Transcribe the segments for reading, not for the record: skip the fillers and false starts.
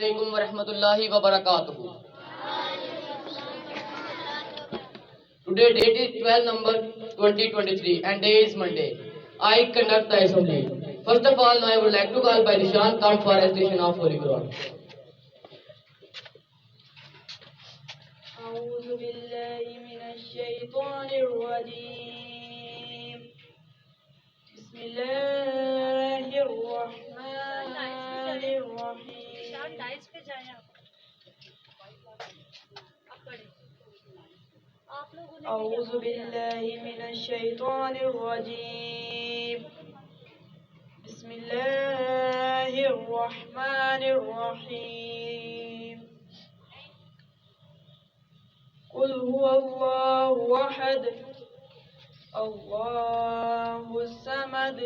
Assalamualaikum warahmatullahi wabarakatuh. Today date is 12 November 2023 and day is Monday. I conduct the assembly. First of all, I would like to call by Nishan count for recitation of Holy Quran. أعوذ بالله من الشيطان الرجيم بسم الله الرحمن الرحيم أعوذ بالله من الشيطان الرجيم بسم الله الرحمن الرحيم قل هو الله أحد الله الصمد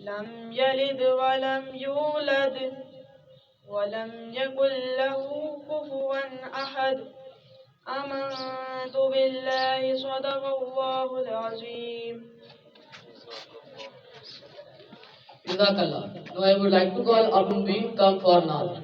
لم يلد ولم يولد ولم يكن له كفوا أحد آمنت بالله صدق الله العظيم. Jazakallah. Now I would like to call Abdul B. Come for now.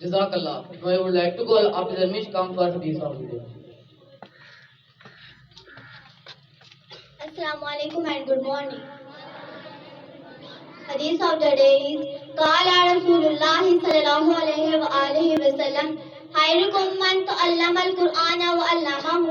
Jazakallah. Now I would like to call Abdul Amish. Come for hadith of the day. Assalamu alaikum and good morning. Hadith of the day is Qala Rasulullah sallallahu alayhi wa alihi wa sallam Khairukum man ta'allama al-Qur'ana wa 'allamahu.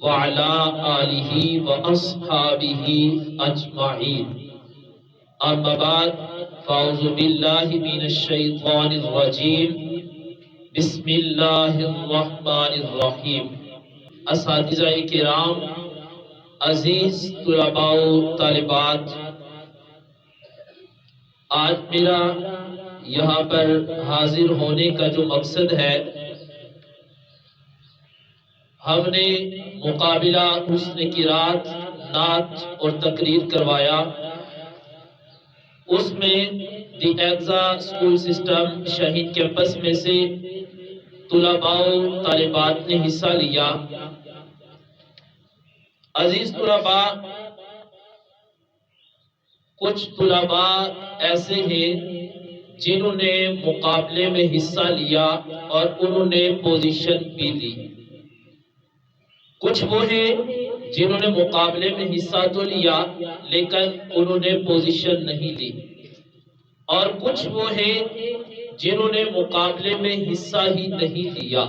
وعلى آله وأصحابه أجمعين. أما بعد فأعوذ بالله من الشيطان الرجيم. بسم اللہ الرحمن الرحیم. اساتذہ کرام، عزیز طلباء و طالبات، آج میرا یہاں پر حاضر ہونے کا جو مقصد ہے، ہم نے مقابلہ حسن قرات، نعت اور تقریر کروایا. اس میں دی ایگزا اسکول سسٹم شہید کیمپس میں سے طلباء و طالبات نے حصہ لیا. عزیز طلباء، کچھ طلباء ایسے ہیں جنہوں نے مقابلے میں حصہ لیا اور انہوں نے پوزیشن بھی لی. کچھ وہ ہیں جنہوں نے مقابلے میں حصہ تو لیا لیکن انہوں نے پوزیشن نہیں لی، اور کچھ وہ ہیں جنہوں نے مقابلے میں حصہ ہی نہیں لیا.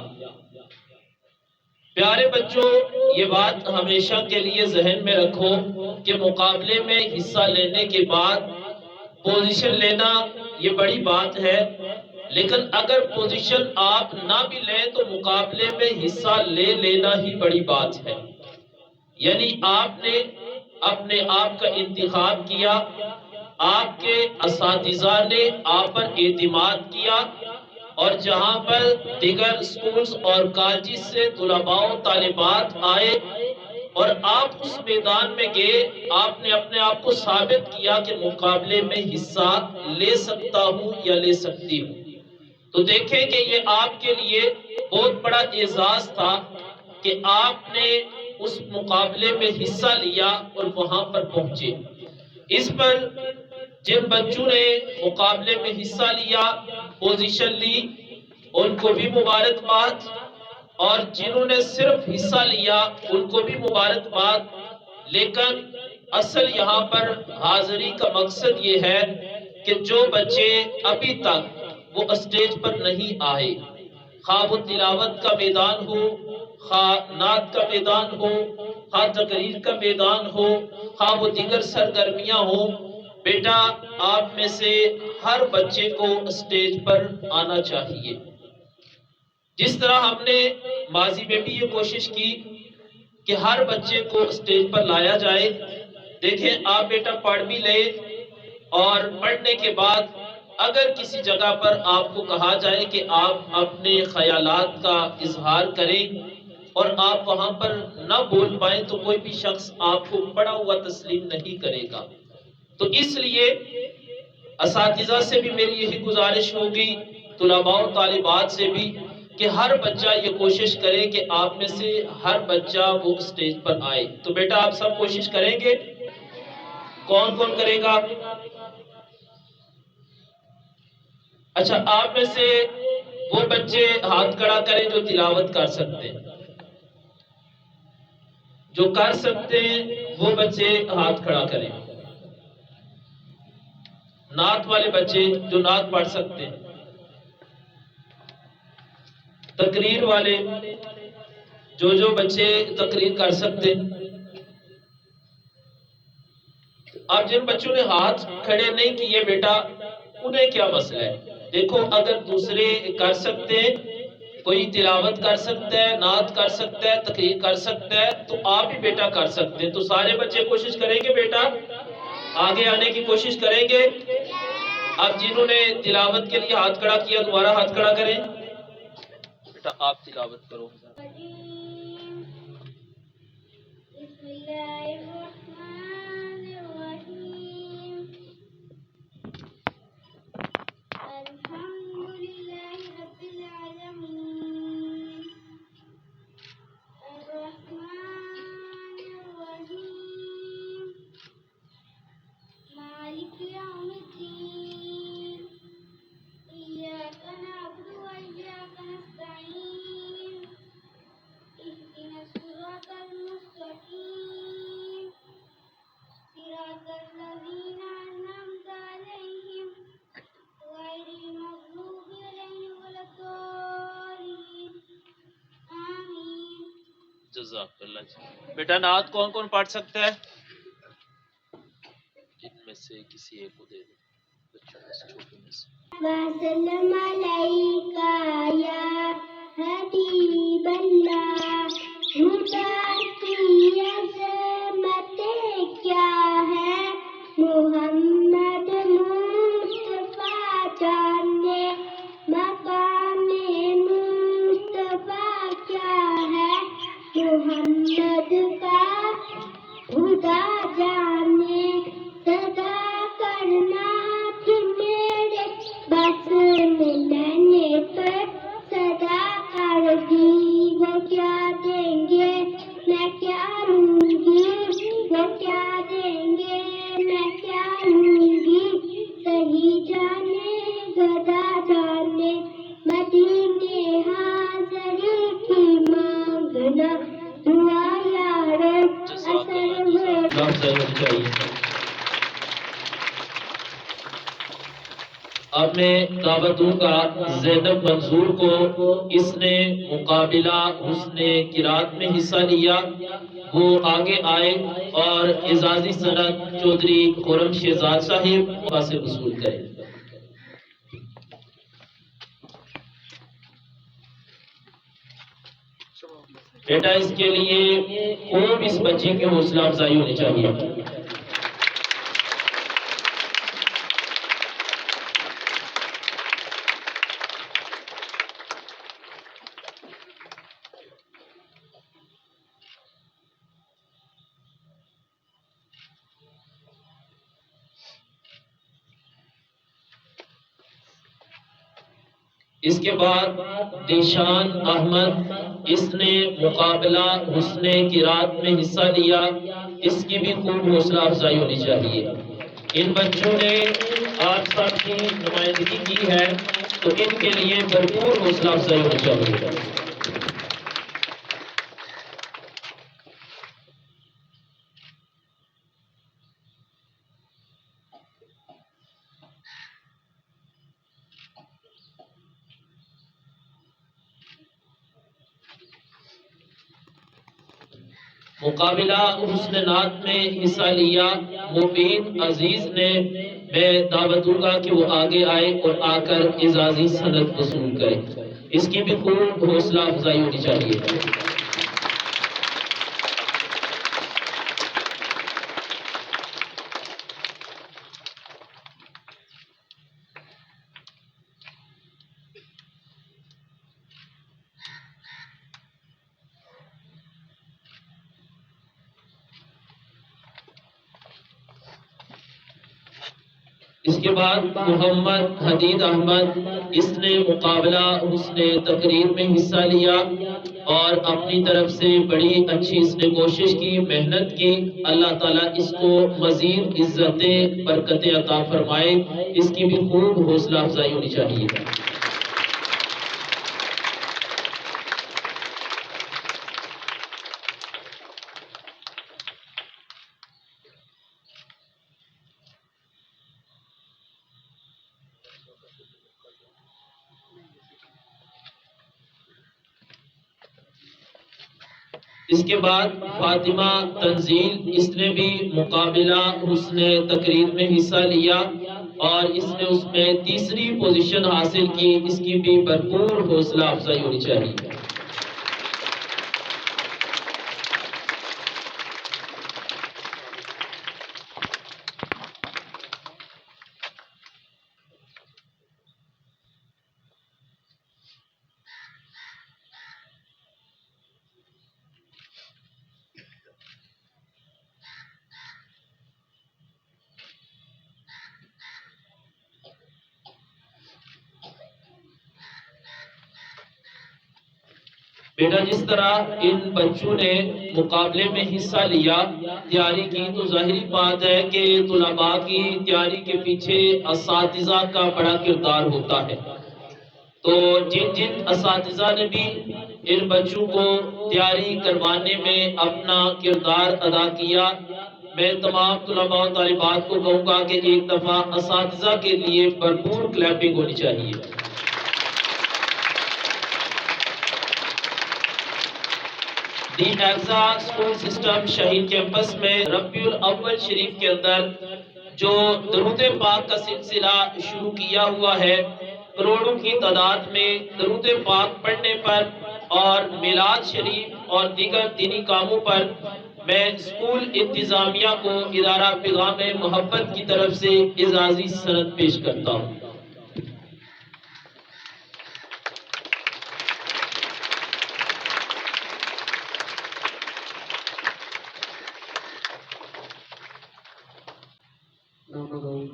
پیارے بچوں، یہ بات ہمیشہ کے لیے ذہن میں رکھو کہ مقابلے میں حصہ لینے کے بعد پوزیشن لینا یہ بڑی بات ہے، لیکن اگر پوزیشن آپ نہ بھی لیں تو مقابلے میں حصہ لے لینا ہی بڑی بات ہے. یعنی آپ نے اپنے آپ کا انتخاب کیا، آپ کے اساتذہ نے آپ پر اعتماد کیا، اور جہاں پر دیگر سکولز اور کالجز سے طلباء و طالبات آئے اور آپ اس میدان میں گئے، آپ نے اپنے آپ کو ثابت کیا کہ مقابلے میں حصہ لے سکتا ہوں یا لے سکتی ہوں. تو دیکھیں کہ یہ آپ کے لیے بہت بڑا اعزاز تھا کہ آپ نے اس مقابلے میں حصہ لیا اور وہاں پر پہنچے. اس پر جن بچوں نے مقابلے میں حصہ لیا، پوزیشن لی، ان کو بھی مبارکباد، اور جنہوں نے صرف حصہ لیا ان کو بھی مبارکباد. لیکن اصل یہاں پر حاضری کا مقصد یہ ہے کہ جو بچے ابھی تک وہ اسٹیج پر نہیں آئے، خواہ وہ تلاوت کا میدان ہو، خواہ نعت کا میدان ہو، خواہ تقریر کا میدان ہو، خواہ وہ دیگر سرگرمیاں ہوں، بیٹا آپ میں سے ہر بچے کو اسٹیج پر آنا چاہیے. جس طرح ہم نے ماضی میں بھی یہ کوشش کی کہ ہر بچے کو اسٹیج پر لایا جائے. دیکھیں آپ بیٹا پڑھ بھی لے، اور پڑھنے کے بعد اگر کسی جگہ پر آپ کو کہا جائے کہ آپ اپنے خیالات کا اظہار کریں اور آپ وہاں پر نہ بول پائیں تو کوئی بھی شخص آپ کو پڑھا ہوا تسلیم نہیں کرے گا. تو اس لیے اساتذہ سے بھی میری یہی گزارش ہوگی، طلباء و طالبات سے بھی، کہ ہر بچہ یہ کوشش کرے کہ آپ میں سے ہر بچہ وہ اسٹیج پر آئے. تو بیٹا آپ سب کوشش کریں گے؟ کون کون کرے گا؟ اچھا، آپ میں سے وہ بچے ہاتھ کھڑا کریں جو تلاوت کر سکتے ہیں. جو کر سکتے ہیں وہ بچے ہاتھ کھڑا کریں. نعت والے بچے جو نعت پڑھ سکتے ہیں. تقریر والے جو بچے تقریر کر سکتے ہیں. اب جن بچوں نے ہاتھ کھڑے نہیں کیے بیٹا، انہیں کیا مسئلہ ہے؟ دیکھو اگر دوسرے کر سکتے ہیں، کوئی تلاوت کر سکتا ہے، نعت کر سکتا ہے، تقریر کر سکتا ہے، تو آپ بھی بیٹا کر سکتے ہیں. تو سارے بچے کوشش کریں گے بیٹا، آگے آنے کی کوشش کریں گے. اب جنہوں نے تلاوت کے لیے ہاتھ کھڑا کیا دوبارہ ہاتھ کھڑا کریں. بیٹا آپ تلاوت کرو. بسم اللہ الرحمن الرحیم. الحمد للہ رب العالمین، الرحمن الرحیم، مالک یوم الدین، ایاک نعبد و ایاک نستعین، اهدنا الصراط المستقیم، جزاک اللہ جی. بیٹا نعت کون کون پڑھ سکتا ہے؟ ان میں سے کسی ایک کو دے دیں بچوں میں سے چھوٹوں میں سے. وسلم علیکہ یا حبیب اللہ مدعا کی عظمت کیا ہے محمد مصطفیٰ جانے مقام مصطفیٰ کیا ہے محمد کا خدا جانے صدا کرنا تھی میرے بس ملنے پر صدا کر دی وہ کیا دیں گے میں کیا لوں گی وہ کیا دیں گے میں کیا لوں گی صحیح جانے گدا جانے مدینے حاضری کی مانگنا دعا یار اثر ہوئے. اب میں دعوت دوں گا زینب منظور کو. اس نے مقابلہ حسن قرات میں حصہ لیا. وہ آگے آئے اور اعزازی سند چودھری خرم شہزاد صاحب سے وصول کریں. بیٹا اس کے لیے خوب اس بچے کی حوصلہ افزائی ہونی چاہیے. اس کے بعد دیشان احمد. اس نے مقابلہ حسن قرات میں حصہ لیا. اس کی بھی خوب حوصلہ افزائی ہونی چاہیے. ان بچوں نے آپ سب کی نمائندگی کی ہے تو ان کے لیے بھرپور حوصلہ افزائی ہونی چاہیے. مقابلہ حسن نعت میں حصہ لیا مبین عزیز نے. میں دعوت دوں گا کہ وہ آگے آئے اور آ کر اعزازی سند وصول کرے. اس کی بھی خوب حوصلہ افزائی ہونی چاہیے. اس کے بعد محمد حدید احمد. اس نے مقابلہ حسن تقریر میں حصہ لیا اور اپنی طرف سے بڑی اچھی اس نے کوشش کی، محنت کی. اللہ تعالیٰ اس کو مزید عزتیں برکتیں عطا فرمائے. اس کی بھی خوب حوصلہ افزائی ہونی چاہیے. اس کے بعد فاطمہ تنزیل. اس نے بھی مقابلہ حسن تقریر میں حصہ لیا اور اس نے اس میں تیسری پوزیشن حاصل کی. اس کی بھی بھرپور حوصلہ افزائی ہونی چاہیے. بیٹا جس طرح ان بچوں نے مقابلے میں حصہ لیا، تیاری کی، تو ظاہری بات ہے کہ طلباء کی تیاری کے پیچھے اساتذہ کا بڑا کردار ہوتا ہے. تو جن جن اساتذہ نے بھی ان بچوں کو تیاری کروانے میں اپنا کردار ادا کیا، میں تمام طلباء و طالبات کو کہوں گا کہ ایک دفعہ اساتذہ کے لیے بھرپور کلیپنگ ہونی چاہیے. دی ایگزا اسکول سسٹم شہید کیمپس میں ربیع الاول شریف کے اندر جو درود پاک کا سلسلہ شروع کیا ہوا ہے، کروڑوں کی تعداد میں درود پاک پڑھنے پر اور میلاد شریف اور دیگر دینی کاموں پر میں اسکول انتظامیہ کو ادارہ پیغام محبت کی طرف سے اعزازی سند پیش کرتا ہوں۔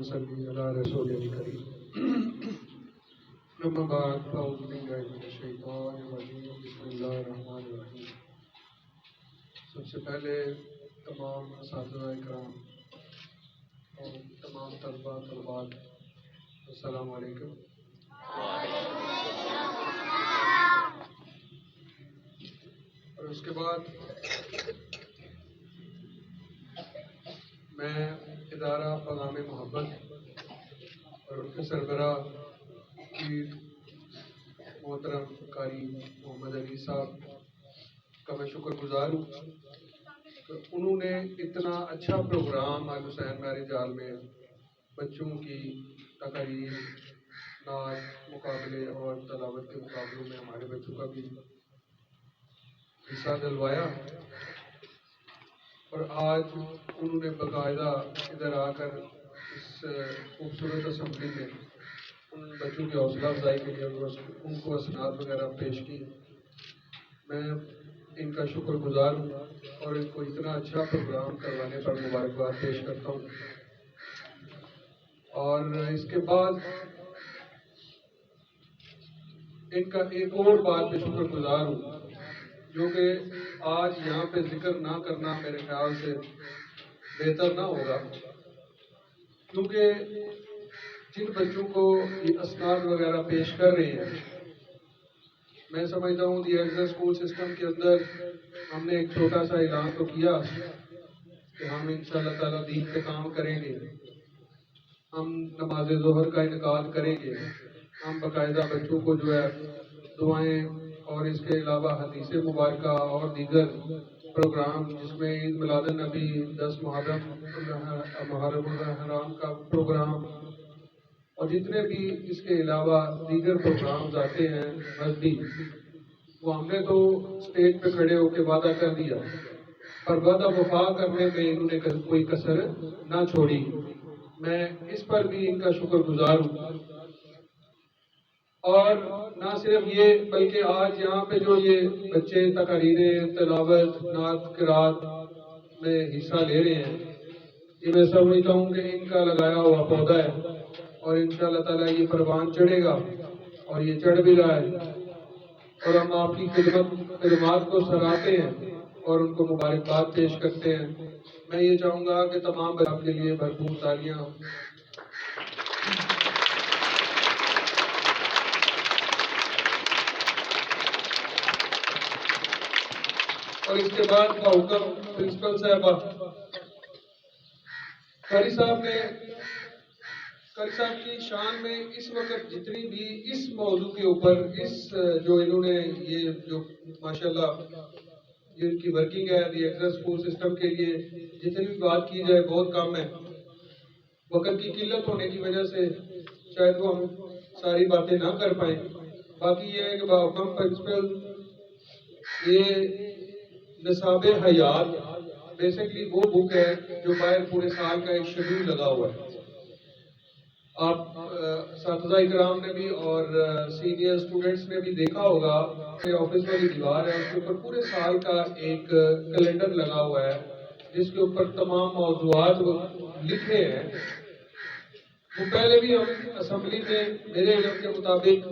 صلی اللہ رسول کریم اما بعد اعوذ باللہ من الشیطان الرجیم بسم اللہ الرحمن الرحیم۔ سب سے پہلے تمام اساتذہ اکرام اور تمام طلباء طلبات السلام علیکم۔ اور اس کے بعد میں ادارہ پیغام محبت اور ان کے سربراہ پیر محترم قاری محمد علی صاحب کا میں شکر گزار ہوں کہ انہوں نے اتنا اچھا پروگرام آل حسین میرج ہال میں بچوں کی تقریر، نعت مقابلے اور تلاوت کے مقابلوں میں ہمارے بچوں کا بھی حصہ دلوایا، اور آج انہوں نے باقاعدہ ادھر آ کر اس خوبصورت اسمبلی میں ان بچوں کی حوصلہ افزائی کے لیے ان کو اسناد وغیرہ پیش کی۔ میں ان کا شکر گزار ہوں اور ان کو اتنا اچھا پروگرام کروانے پر مبارکباد پیش کرتا ہوں۔ اور اس کے بعد ان کا ایک اور بات پہ شکر گزار ہوں جو کہ آج یہاں پہ ذکر نہ کرنا میرے خیال سے بہتر نہ ہوگا، کیونکہ جن بچوں کو یہ اسناد وغیرہ پیش کر رہے ہیں، میں سمجھتا ہوں دی ایگزا اسکول سسٹم کے اندر ہم نے ایک چھوٹا سا اعلان تو کیا کہ ہم انشاءاللہ تعالیٰ دین پہ کام کریں گے، ہم نماز ظہر کا انعقاد کریں گے، ہم باقاعدہ بچوں کو جو ہے دعائیں اور اس کے علاوہ حدیث مبارکہ اور دیگر پروگرام جس میں عید میلاد النبی، 10 محرم الحرام کا پروگرام اور جتنے بھی اس کے علاوہ دیگر پروگرامز آتے ہیں مذہبی، وہ ہم نے تو اسٹیج پہ کھڑے ہو کے وعدہ کر دیا، پر وعدہ وفا کرنے میں انہوں نے کوئی کسر نہ چھوڑی۔ میں اس پر بھی ان کا شکر گزار ہوں۔ اور نہ صرف یہ بلکہ آج یہاں پہ جو یہ بچے تقریریں، تلاوت، نعت، قرات میں حصہ لے رہے ہیں، یہ میں سمجھتا ہوں کہ ان کا لگایا ہوا پودا ہے اور انشاءاللہ تعالیٰ یہ پروان چڑھے گا اور یہ چڑھ بھی رہا ہے، اور ہم آپ کی خدمات کو سراہتے ہیں اور ان کو مبارکباد پیش کرتے ہیں۔ میں یہ چاہوں گا کہ تمام بچوں کے لیے بھرپور تالیاں۔ اور اس کے بعد کا حکم پرنسپل صاحبہ قاری صاحب کی شان میں اس وقت جتنی بھی اس موضوع کے اوپر جو انہوں نے یہ جو ماشاءاللہ یہ ان کی ورکنگ ہے دی ایگزا اسکول سسٹم کے لیے جتنی بھی بات کی جائے بہت کم ہے، وقت کی قلت ہونے کی وجہ سے شاید وہ ہم ساری باتیں نہ کر پائیں۔ باقی یہ ہے کہ باحکم پرنسپل یہ نصاب حیات بیسکلی وہ بک ہے جو باہر پورے سال کا ایک شیڈول لگا ہوا ہے۔ آپ اساتذہ اکرام نے بھی اور سینئر اسٹوڈنٹس نے بھی دیکھا ہوگا کہ آفس والی دیوار ہے، اس کے اوپر پورے سال کا ایک کیلنڈر لگا ہوا ہے جس کے اوپر تمام موضوعات لکھے ہیں۔ وہ پہلے بھی ہم اسمبلی میں میرے علم کے مطابق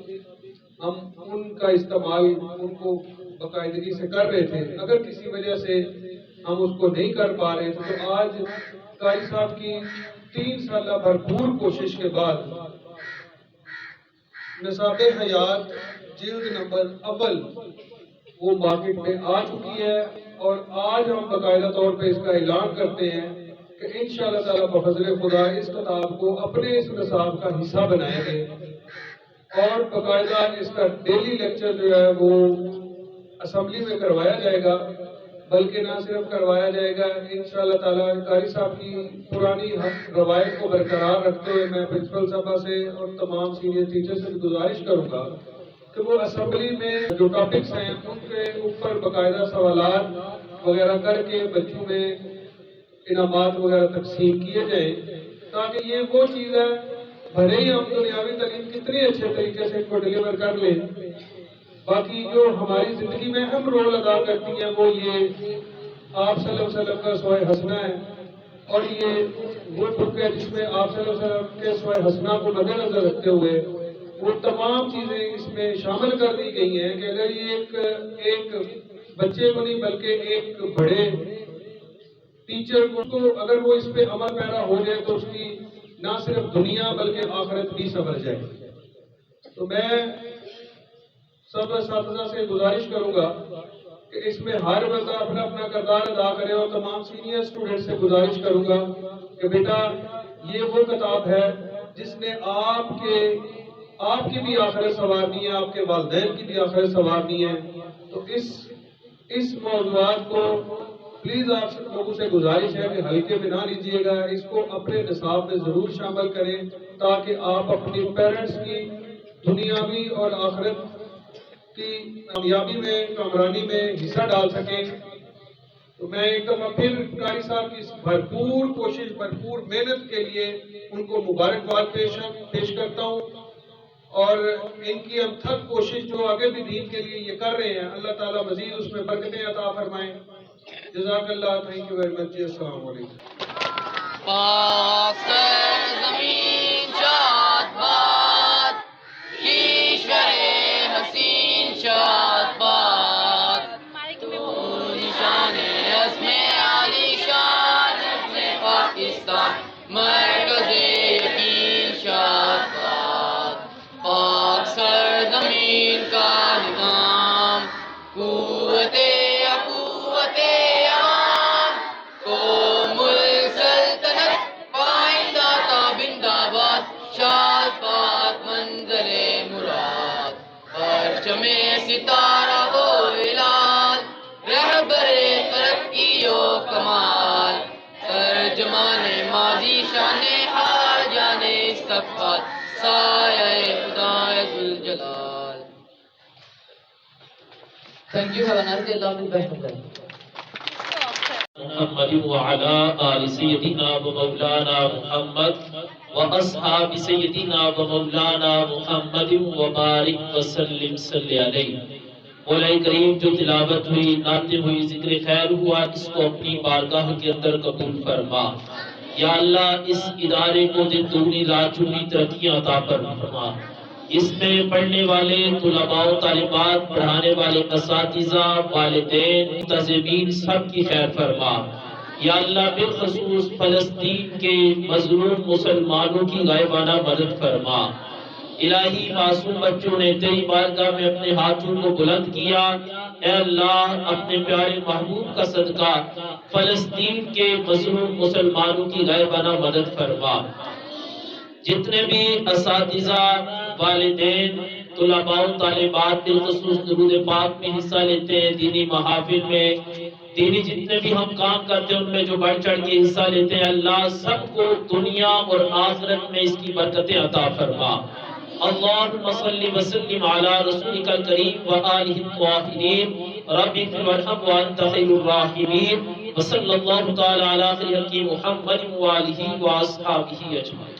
ہم ان کا استعمال ان کو باقاعدگی سے کر رہے تھے، اگر کسی وجہ سے ہم اس کو نہیں کر پا رہے تھے تو آج قاری صاحب کی 3 سالہ بھرپور کوشش کے بعد نصاب حیات جلد نمبر اول وہ مارکیٹ میں آ چکی ہے، اور آج ہم باقاعدہ طور پہ اس کا اعلان کرتے ہیں کہ انشاءاللہ تعالیٰ بفضل خدا اس کتاب کو اپنے اس نصاب کا حصہ بنائیں گے، اور باقاعدہ اس کا ڈیلی لیکچر جو ہے وہ اسمبلی میں کروایا جائے گا۔ بلکہ نہ صرف کروایا جائے گا انشاءاللہ تعالیٰ قاری صاحب کی پرانی روایت کو برقرار رکھتے ہوئے میں پرنسپل صاحبہ سے اور تمام سینئر ٹیچر سے گزارش کروں گا کہ وہ اسمبلی میں جو ٹاپکس ہیں ان کے اوپر باقاعدہ سوالات وغیرہ کر کے بچوں میں انعامات وغیرہ تقسیم کیے جائیں، تاکہ یہ وہ چیز ہے بھلے ہی ہم دنیاوی تعلیم کتنے اچھے طریقے سے ان کو ڈیلیور کر لیں، باقی جو ہماری زندگی میں اہم رول ادا کرتی ہیں وہ یہ آپ صلی اللہ علیہ وسلم کا سوائے حسنہ ہے، اور یہ وہ بک ہے جس میں آپ صلی اللہ علیہ وسلم کے سوائے حسنہ کو مد نظر رکھتے ہوئے وہ تمام چیزیں اس میں شامل کر دی گئی ہیں کہ اگر یہ ایک بچے کو نہیں بلکہ ایک بڑے ٹیچر کو اگر وہ اس پہ عمل پیرا ہو جائے تو اس کی نہ صرف دنیا بلکہ آخرت بھی سنور جائے۔ تو میں سب اساتذہ سے گزارش کروں گا کہ اس میں ہر بندہ اپنا اپنا کردار ادا کرے، اور تمام سینئر اسٹوڈنٹ سے گزارش کروں گا کہ بیٹا یہ وہ کتاب ہے جس نے آپ کی بھی آخرت سنوارنی ہے، آپ کے والدین کی بھی آخرت سنوارنی ہے۔ تو اس موضوعات کو پلیز آپ لوگوں سے گزارش ہے کہ ہلکے میں نہ لیجیے گا، اس کو اپنے نصاب میں ضرور شامل کریں تاکہ آپ اپنی پیرنٹس کی دنیاوی اور آخرت کی کامیابی میں کامرانی میں حصہ ڈال سکیں۔ تو میں ایک دفعہ پھر قاری صاحب کی بھرپور کوشش بھرپور محنت کے لیے ان کو مبارکباد پیش کرتا ہوں، اور ان کی انتھک کوشش جو آگے بھی دین کے لیے یہ کر رہے ہیں اللہ تعالیٰ مزید اس میں برکتیں عطا فرمائیں۔ جزاک اللہ، تھینک یو ویری مچ، السلام علیکم۔ پاک سرزمین شاد باد، ایشور حسین شاد باد، تو نشان عزم عالی شان پاکستان مرکز یقین شاد باد۔ پاک سرزمین کا نظام قوت عوام کو ملک سلطنت پائندہ تابندہ باد، شاد باد منظر مراد، پرچم ستارہ ہو ہلال، رہبر ترقی و کمال، ترجمان ماضی شان حال جانے استقبال، سایہ خدائے ذوالجلال۔ Thank you. Have a nice day. Allah will bless you. محمد وعلى آل سيدنا ومولانا محمد وأصحاب سيدنا ومولانا محمد وبارك وسلم صلی علیہ۔ مولا کریم جو تلاوت ہوئی، نعتیں ہوئی، ذکر خیر ہوا، اس کو اپنی بارگاہ کے اندر قبول فرما۔ یا اللہ اس ادارے کو دن دگنی رات چگنی ترقیاں عطا فرما۔ اس میں پڑھنے والے طلباء و طالبات، پڑھانے والے اساتذہ، والدین، منتظمین سب کی خیر فرما۔ یا اللہ بالخصوص فلسطین کے مظلوم مسلمانوں کی غائبانہ مدد فرما۔ الہی معصوم بچوں نے تیری بارگاہ میں اپنے ہاتھوں کو بلند کیا، اے اللہ اپنے پیارے محبوب کا صدقہ فلسطین کے مظلوم مسلمانوں کی غائبانہ مدد فرما۔ جتنے بھی اساتذہ، والدین، طلباء و طالبات بالخصوص درود پاک میں حصہ لیتے ہیں، دینی محافل میں، دینی جتنے بھی ہم کام کرتے ہیں ان میں جو بڑھ چڑھ کے حصہ لیتے ہیں، اللہ سب کو دنیا اور آخرت میں اس کی برکتیں عطا فرما۔ اللہم صلی وسلم علی رسولک الکریم وآلہ الطاہرین، رب اغفر وارحم وانت خیر الراحمین، وصلی اللہ تعالی علی خیر خلقہ محمد وآلہ واصحابہ اجمعین۔